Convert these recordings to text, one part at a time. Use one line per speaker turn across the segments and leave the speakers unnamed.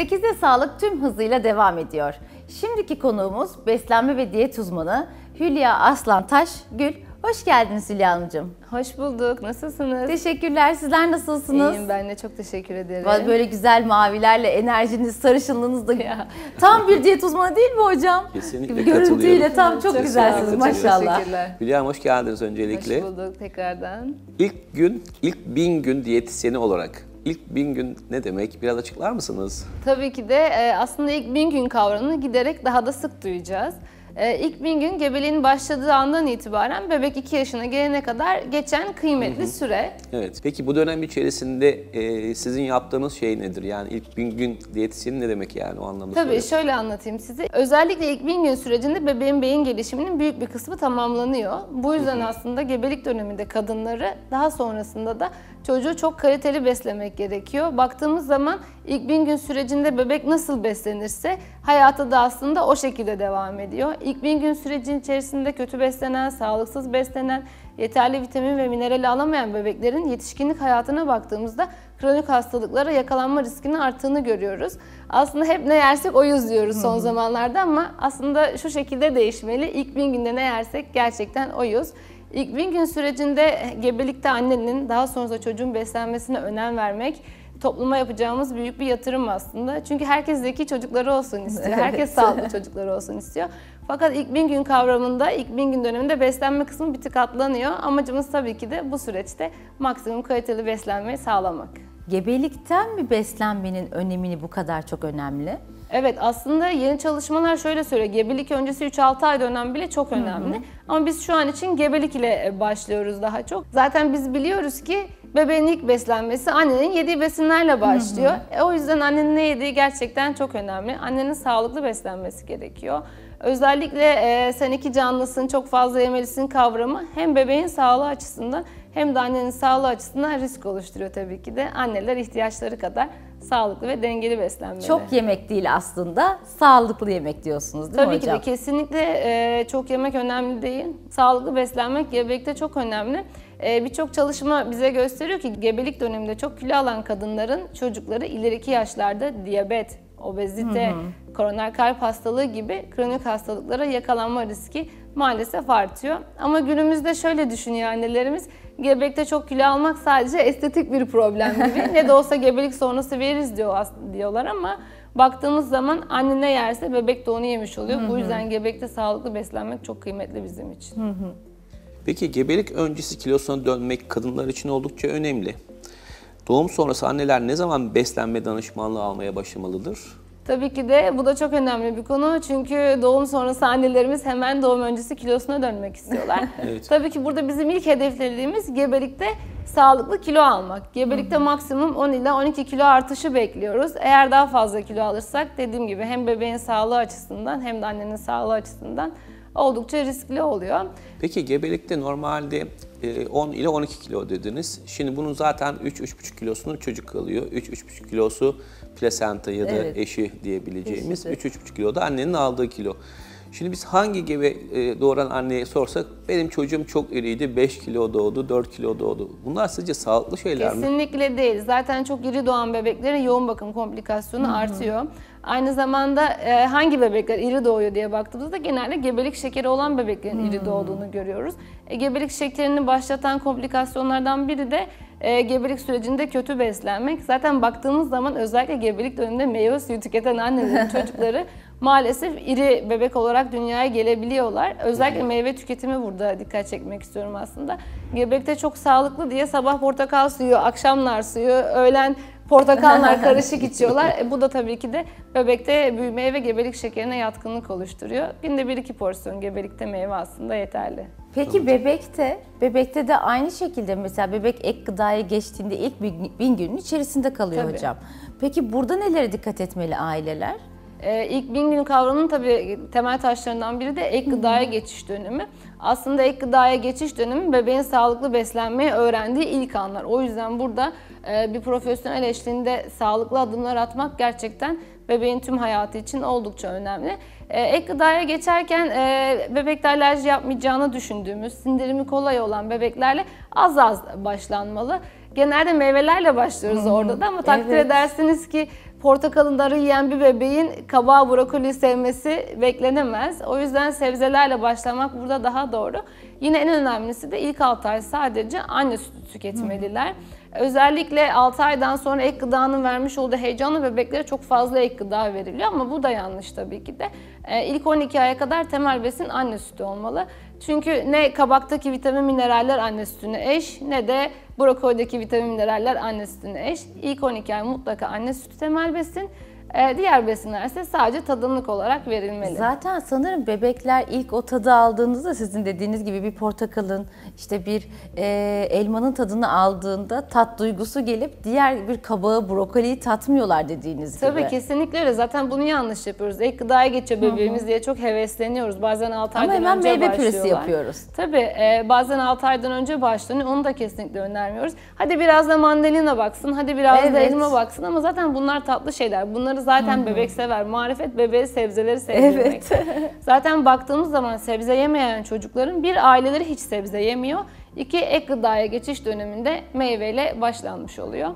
8'de sağlık tüm hızıyla devam ediyor. Şimdiki konuğumuz beslenme ve diyet uzmanı Hülya Aslantaş Gül. Hoş geldiniz Hülya Hanımcığım.
Hoş bulduk. Nasılsınız?
Teşekkürler. Sizler nasılsınız?
İyiyim, ben de çok teşekkür ederim.
Böyle güzel mavilerle enerjiniz, sarışınlığınız da tam bir diyet uzmanı değil mi hocam?
Kesinlikle
Görüntüyle tam çok
Çok
güzelsiniz maşallah.
Teşekkürler.
Hülya Hanım hoş geldiniz öncelikle.
Hoş bulduk tekrardan.
İlk 1000 gün diyetisyeni olarak ilk 1000 gün ne demek? Biraz açıklar mısınız?
Tabii ki de aslında ilk 1000 gün kavramını giderek daha da sık duyacağız. İlk 1000 gün gebeliğin başladığı andan itibaren bebek 2 yaşına gelene kadar geçen kıymetli süre.
Evet. Peki bu dönem içerisinde sizin yaptığınız şey nedir? Yani ilk 1000 gün diyetisyeni ne demek yani o anlamda?
Tabii şöyle anlatayım size. Özellikle ilk 1000 gün sürecinde bebeğin beyin gelişiminin büyük bir kısmı tamamlanıyor. Bu yüzden aslında gebelik döneminde kadınları daha sonrasında da çocuğu çok kaliteli beslemek gerekiyor. Baktığımız zaman ilk 1000 gün sürecinde bebek nasıl beslenirse hayatı da aslında o şekilde devam ediyor. İlk 1000 gün sürecin içerisinde kötü beslenen, sağlıksız beslenen, yeterli vitamin ve mineral alamayan bebeklerin yetişkinlik hayatına baktığımızda kronik hastalıklara yakalanma riskinin arttığını görüyoruz. Aslında hep ne yersek oyuz diyoruz son zamanlarda ama aslında şu şekilde değişmeli. İlk 1000 günde ne yersek gerçekten oyuz. İlk 1000 gün sürecinde gebelikte annenin daha sonrasında çocuğun beslenmesine önem vermek topluma yapacağımız büyük bir yatırım aslında. Çünkü herkes zeki çocukları olsun istiyor. Herkes sağlıklı çocukları olsun istiyor. Fakat ilk 1000 gün kavramında, ilk 1000 gün döneminde beslenme kısmı bir tık atlanıyor. Amacımız tabii ki de bu süreçte maksimum kaliteli beslenmeyi sağlamak.
Gebelikten mi beslenmenin önemini bu kadar çok önemli?
Evet, aslında yeni çalışmalar şöyle söylüyor. Gebelik öncesi 3-6 ay dönem bile çok önemli. Ama biz şu an için gebelik ile başlıyoruz daha çok. Zaten biz biliyoruz ki bebeğin ilk beslenmesi annenin yediği besinlerle başlıyor. O yüzden annenin ne yediği gerçekten çok önemli. Annenin sağlıklı beslenmesi gerekiyor. Özellikle sen iki canlısın, çok fazla yemelisin kavramı hem bebeğin sağlığı açısından hem de annenin sağlığı açısından risk oluşturuyor tabii ki de. Anneler ihtiyaçları kadar sağlıklı ve dengeli beslenmeli.
Çok yemek değil aslında, sağlıklı yemek diyorsunuz değil mi hocam?
Tabii ki de kesinlikle çok yemek önemli değil. Sağlıklı beslenmek gebelikte çok önemli. Birçok çalışma bize gösteriyor ki gebelik döneminde çok kilo alan kadınların çocukları ileriki yaşlarda diyabet, obezite, koroner kalp hastalığı gibi kronik hastalıklara yakalanma riski maalesef artıyor. Ama günümüzde şöyle düşünüyor annelerimiz, gebelikte çok kilo almak sadece estetik bir problem gibi. Ne de olsa gebelik sonrası veririz diyorlar ama baktığımız zaman anne ne yerse bebek de onu yemiş oluyor. Bu yüzden gebelikte sağlıklı beslenmek çok kıymetli bizim için.
Peki gebelik öncesi kilosuna dönmek kadınlar için oldukça önemli. Doğum sonrası anneler ne zaman beslenme danışmanlığı almaya başlamalıdır?
Tabii ki de bu da çok önemli bir konu çünkü doğum sonrası annelerimiz hemen doğum öncesi kilosuna dönmek istiyorlar.
Evet.
Tabii ki burada bizim ilk hedeflediğimiz gebelikte sağlıklı kilo almak. Gebelikte maksimum 10 ila 12 kilo artışı bekliyoruz. Eğer daha fazla kilo alırsak dediğim gibi hem bebeğin sağlığı açısından hem de annenin sağlığı açısından oldukça riskli oluyor.
Peki gebelikte normalde 10 ile 12 kilo dediniz. Şimdi bunun zaten 3-3,5 kilosunu çocuk alıyor. 3-3,5 kilosu plasenta ya da eşi diyebileceğimiz. 3-3,5 kilo da annenin aldığı kilo. Şimdi biz hangi gebe doğuran anneye sorsak benim çocuğum çok iriydi, 5 kilo doğdu, 4 kilo doğdu. Bunlar sizce sağlıklı şeyler mi?
Kesinlikle değil. Zaten çok iri doğan bebeklerin yoğun bakım komplikasyonu artıyor. Aynı zamanda hangi bebekler iri doğuyor diye baktığımızda genelde gebelik şekeri olan bebeklerin iri doğduğunu görüyoruz. Gebelik şekerini başlatan komplikasyonlardan biri de gebelik sürecinde kötü beslenmek. Zaten baktığımız zaman özellikle gebelik döneminde meyve suyu tüketen annelerin çocukları maalesef iri bebek olarak dünyaya gelebiliyorlar. Özellikle meyve tüketimi burada dikkat çekmek istiyorum aslında. Gebelikte çok sağlıklı diye sabah portakal suyu, akşamlar suyu, öğlen portakallar karışık içiyorlar. Bu da tabii ki de bebekte büyümeye ve gebelik şekerine yatkınlık oluşturuyor. Günde 1-2 porsiyon gebelikte meyve aslında yeterli.
Peki bebekte de aynı şekilde mesela bebek ek gıdaya geçtiğinde ilk 1000 günün içerisinde kalıyor
Tabii.
hocam. Peki burada nelere dikkat etmeli aileler?
İlk 1000 gün kavramının tabii temel taşlarından biri de ek gıdaya geçiş dönemi. Aslında ek gıdaya geçiş dönemi bebeğin sağlıklı beslenmeyi öğrendiği ilk anlar. O yüzden burada bir profesyonel eşliğinde sağlıklı adımlar atmak gerçekten bebeğin tüm hayatı için oldukça önemli. Ek gıdaya geçerken bebekte alerji yapmayacağını düşündüğümüz, sindirimi kolay olan bebeklerle az az başlanmalı. Genelde meyvelerle başlıyoruz orada da ama takdir edersiniz ki portakalları yiyen bir bebeğin kabağı, brokoli sevmesi beklenemez. O yüzden sebzelerle başlamak burada daha doğru. Yine en önemlisi de ilk 6 ay sadece anne sütü tüketmeliler. Özellikle 6 aydan sonra ek gıdanın vermiş olduğu heyecanla bebeklere çok fazla ek gıda veriliyor ama bu da yanlış tabii ki de. İlk 12 aya kadar temel besin anne sütü olmalı. Çünkü ne kabaktaki vitamin mineraller anne sütüne eş ne de brokolideki vitamin mineraller anne sütüne eş. İlk 12 ay mutlaka anne sütü temel besin. Diğer besinler ise sadece tadımlık olarak verilmeli.
Zaten sanırım bebekler ilk o tadı aldığınızda sizin dediğiniz gibi bir portakalın, işte bir elmanın tadını aldığında tat duygusu gelip diğer bir kabağı, brokoliyi tatmıyorlar dediğiniz gibi.
Tabii kesinlikle öyle. Zaten bunu yanlış yapıyoruz. Ek gıdaya geçiyor bebeğimiz diye çok hevesleniyoruz. Bazen 6 aydan önce
Ama hemen meyve
başlıyorlar.
püresi yapıyoruz.
Tabii bazen 6 aydan önce başlanıyor. Onu da kesinlikle önermiyoruz. Hadi biraz da mandalina baksın, hadi biraz da elma baksın ama zaten bunlar tatlı şeyler. Bunları zaten bebek sever. Marifet bebeğe sebzeleri sevdirmek. Zaten baktığımız zaman sebze yemeyen çocukların bir aileleri hiç sebze yemiyor. 2 ek gıdaya geçiş döneminde meyveyle başlanmış oluyor.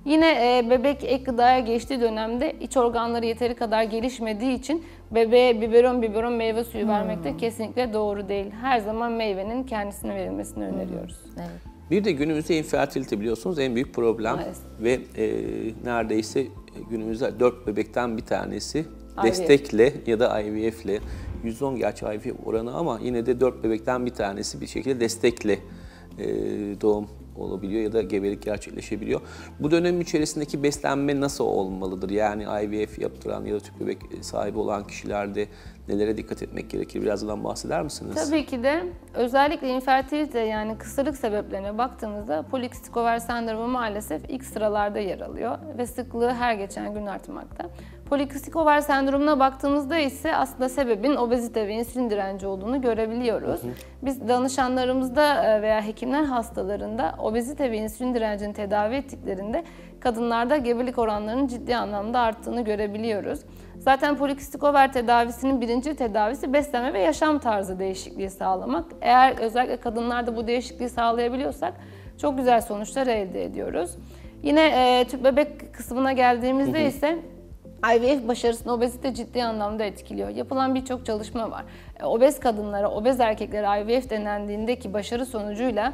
Yine bebek ek gıdaya geçtiği dönemde iç organları yeteri kadar gelişmediği için bebeğe biberon meyve suyu vermek de kesinlikle doğru değil. Her zaman meyvenin kendisine verilmesini öneriyoruz.
Evet.
Bir de günümüzde infertilite biliyorsunuz en büyük problem.
Maalesef.
Ve neredeyse günümüzde 4 bebekten bir tanesi destekle ya da IVF'le, %10 gerçi IVF oranı ama yine de 4 bebekten bir tanesi bir şekilde destekle doğum olabiliyor ya da gebelik gerçekleşebiliyor. Bu dönem içerisindeki beslenme nasıl olmalıdır? Yani IVF yaptıran ya da tüp bebek sahibi olan kişilerde nelere dikkat etmek gerekir? Birazdan bahseder misiniz?
Tabii ki de özellikle infertilite yani kısırlık sebeplerine baktığımızda polikistik over sendromu maalesef ilk sıralarda yer alıyor ve sıklığı her geçen gün artmakta. Polikistik over sendromuna baktığımızda ise aslında sebebin obezite ve insülin direnci olduğunu görebiliyoruz. Biz danışanlarımızda veya hekimler hastalarında obezite ve insülin direncini tedavi ettiklerinde kadınlarda gebelik oranlarının ciddi anlamda arttığını görebiliyoruz. Zaten polikistik over tedavisinin birinci tedavisi beslenme ve yaşam tarzı değişikliği sağlamak. Eğer özellikle kadınlarda bu değişikliği sağlayabiliyorsak çok güzel sonuçlar elde ediyoruz. Yine tüp bebek kısmına geldiğimizde ise IVF başarısını obezite ciddi anlamda etkiliyor. Yapılan birçok çalışma var. Obez kadınlara, obez erkeklere IVF denendiğindeki başarı sonucuyla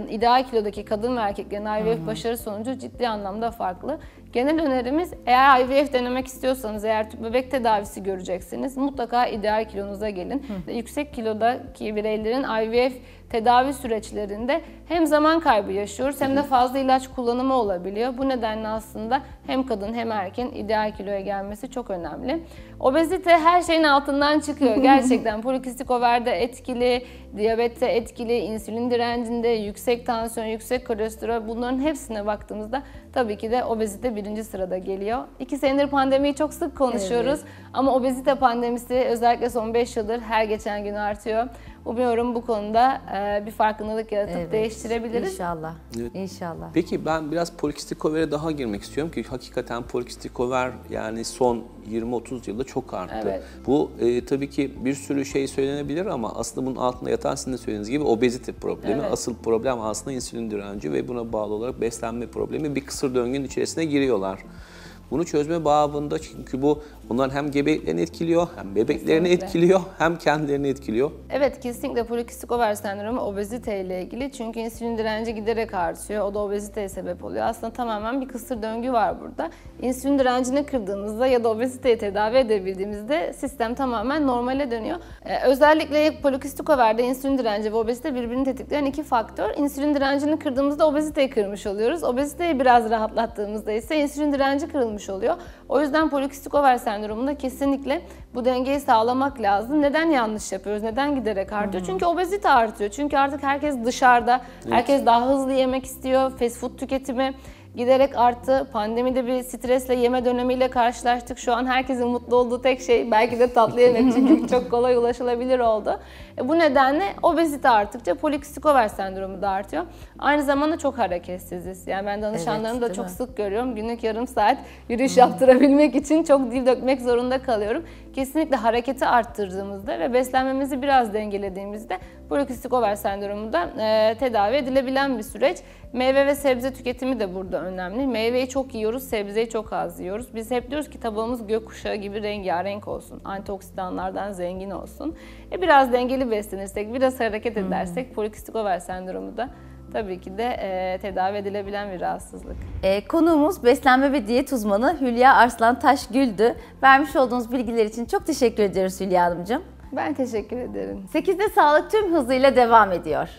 ideal kilodaki kadın ve erkeklerin IVF başarı sonucu ciddi anlamda farklı. Genel önerimiz eğer IVF denemek istiyorsanız, eğer tüp bebek tedavisi göreceksiniz mutlaka ideal kilonuza gelin. Yüksek kilodaki bireylerin IVF tedavi süreçlerinde hem zaman kaybı yaşıyoruz hem de fazla ilaç kullanımı olabiliyor. Bu nedenle aslında hem kadın hem erkeğin ideal kiloya gelmesi çok önemli. Obezite her şeyin altından çıkıyor. Gerçekten polikistik overde etkili, diyabette etkili, insülin direncinde, yüksek tansiyon, yüksek kolesterol bunların hepsine baktığımızda tabii ki de obezite birinci sırada geliyor. 2 senedir pandemiyi çok sık konuşuyoruz ama obezite pandemisi özellikle son 5 yıldır her geçen gün artıyor. Umuyorum bu konuda bir farkındalık yaratıp değiştirebiliriz.
İnşallah.
Evet.
İnşallah.
Peki ben biraz polikistik over'e daha girmek istiyorum ki hakikaten polikistik over yani son 20-30 yılda çok arttı.
Evet.
Bu tabii ki bir sürü şey söylenebilir ama aslında bunun altında yatan sizin de söylediğiniz gibi obezite problemi.
Evet.
Asıl problem aslında insülin direnci ve buna bağlı olarak beslenme problemi, bir kısır döngünün içerisine giriyorlar. Bunu çözme babında çünkü bu onların hem gebeliklerini etkiliyor, hem bebeklerini etkiliyor, hem kendilerini etkiliyor.
Evet, kesinlikle polikistik over sendromu obezite ile ilgili. Çünkü insülin direnci giderek artıyor. O da obeziteye sebep oluyor. Aslında tamamen bir kısır döngü var burada. İnsülin direncini kırdığımızda ya da obeziteyi tedavi edebildiğimizde sistem tamamen normale dönüyor. Özellikle polikistik overde insülin direnci ve obezite birbirini tetikleyen 2 faktör. İnsülin direncini kırdığımızda obeziteyi kırmış oluyoruz. Obeziteyi biraz rahatlattığımızda ise insülin direnci kırılmış oluyor. O yüzden polikistik over sendromunda kesinlikle bu dengeyi sağlamak lazım. Neden yanlış yapıyoruz? Neden giderek artıyor? Çünkü obezite artıyor. Çünkü artık herkes dışarıda, herkes daha hızlı yemek istiyor. Fast food tüketimi giderek arttı. Pandemide bir stresle yeme dönemiyle karşılaştık. Şu an herkesin mutlu olduğu tek şey belki de tatlı yemek çünkü çok kolay ulaşılabilir oldu. Bu nedenle obezite arttıkça polikistik over sendromu da artıyor. Aynı zamanda çok hareketsiziz. Yani ben danışanlarımı da çok sık görüyorum. Günlük yarım saat yürüyüş yaptırabilmek için çok dil dökmek zorunda kalıyorum. kesinlikle hareketi arttırdığımızda ve beslenmemizi biraz dengelediğimizde polikistik over sendromu da tedavi edilebilen bir süreç. Meyve ve sebze tüketimi de burada önemli. Meyveyi çok yiyoruz, sebzeyi çok az yiyoruz. Biz hep diyoruz ki tabağımız gökkuşağı gibi rengarenk olsun, antioksidanlardan zengin olsun. Biraz dengeli beslenirsek, biraz hareket edersek polikistik over sendromu da tabii ki de tedavi edilebilen bir rahatsızlık.
Konuğumuz beslenme ve diyet uzmanı Hülya Arslan Taşgül'dü. Vermiş olduğunuz bilgiler için çok teşekkür ediyoruz Hülya Hanımcığım.
Ben teşekkür ederim.
8'de Sağlık tüm hızıyla devam ediyor.